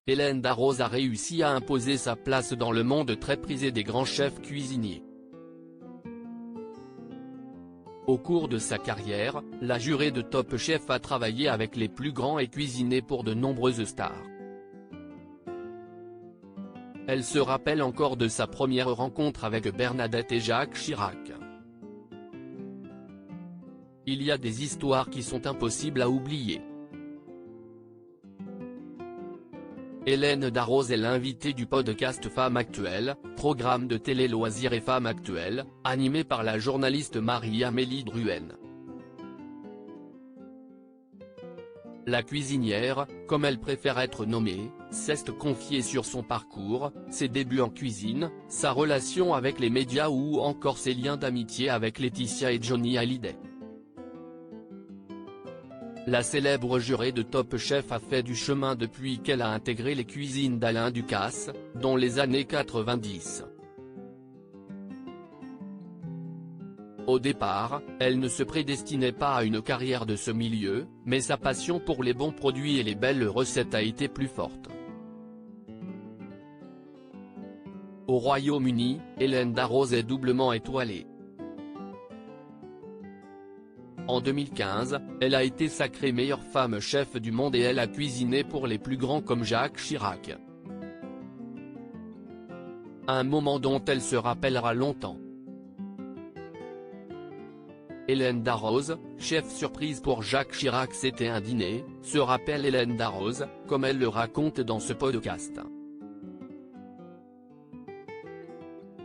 Hélène Darroze a réussi à imposer sa place dans le monde très prisé des grands chefs cuisiniers. Au cours de sa carrière, la jurée de Top Chef a travaillé avec les plus grands et cuisiné pour de nombreuses stars. Elle se rappelle encore de sa première rencontre avec Bernadette et Jacques Chirac. Il y a des histoires qui sont impossibles à oublier. Hélène Darroze est l'invitée du podcast Femmes Actuelles, programme de télé-loisirs et Femmes Actuelles, animé par la journaliste Marie-Amélie Drouhen. La cuisinière, comme elle préfère être nommée, s'est confiée sur son parcours, ses débuts en cuisine, sa relation avec les médias ou encore ses liens d'amitié avec Laetitia et Johnny Hallyday. La célèbre jurée de Top Chef a fait du chemin depuis qu'elle a intégré les cuisines d'Alain Ducasse, dans les années 90. Au départ, elle ne se prédestinait pas à une carrière de ce milieu, mais sa passion pour les bons produits et les belles recettes a été plus forte. Au Royaume-Uni, Hélène Darroze est doublement étoilée. En 2015, elle a été sacrée meilleure femme chef du monde et elle a cuisiné pour les plus grands comme Jacques Chirac. Un moment dont elle se rappellera longtemps. Hélène Darroze, chef surprise pour Jacques Chirac. C'était un dîner, se rappelle Hélène Darroze, comme elle le raconte dans ce podcast.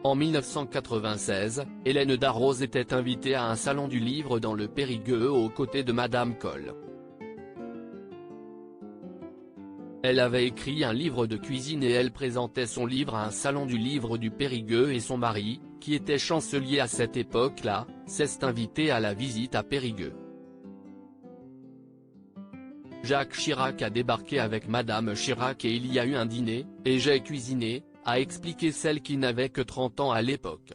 En 1996, Hélène Darroze était invitée à un salon du livre dans le Périgueux aux côtés de Madame Coll. Elle avait écrit un livre de cuisine et elle présentait son livre à un salon du livre du Périgueux et son mari, qui était chancelier à cette époque-là, s'est invité à la visite à Périgueux. Jacques Chirac a débarqué avec Madame Chirac et il y a eu un dîner, et j'ai cuisiné, a expliqué celle qui n'avait que 30 ans à l'époque.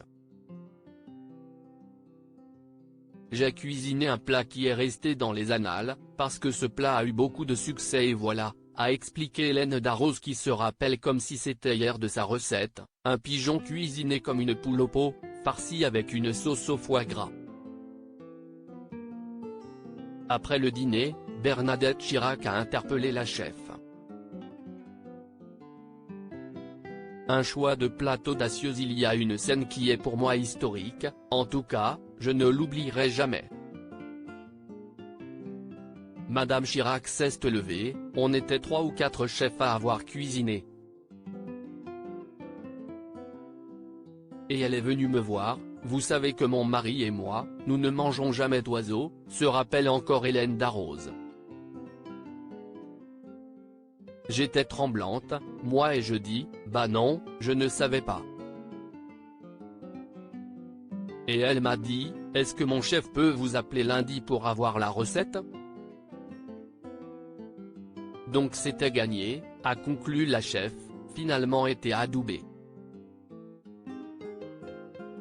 J'ai cuisiné un plat qui est resté dans les annales, parce que ce plat a eu beaucoup de succès et voilà, a expliqué Hélène Darroze qui se rappelle comme si c'était hier de sa recette, un pigeon cuisiné comme une poule au pot, farci avec une sauce au foie gras. Après le dîner, Bernadette Chirac a interpellé la chef. Un choix de plate audacieux. Il y a une scène qui est pour moi historique, en tout cas, je ne l'oublierai jamais. Madame Chirac s'est levée, on était 3 ou 4 chefs à avoir cuisiné. Et elle est venue me voir, vous savez que mon mari et moi, nous ne mangeons jamais d'oiseaux, se rappelle encore Hélène Darroze. J'étais tremblante, moi et je dis, bah non, je ne savais pas. Et elle m'a dit, est-ce que mon chef peut vous appeler lundi pour avoir la recette ? Donc c'était gagné, a conclu la chef, finalement était adoubée.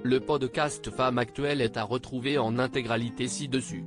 Le podcast Femmes Actuelles est à retrouver en intégralité ci-dessus.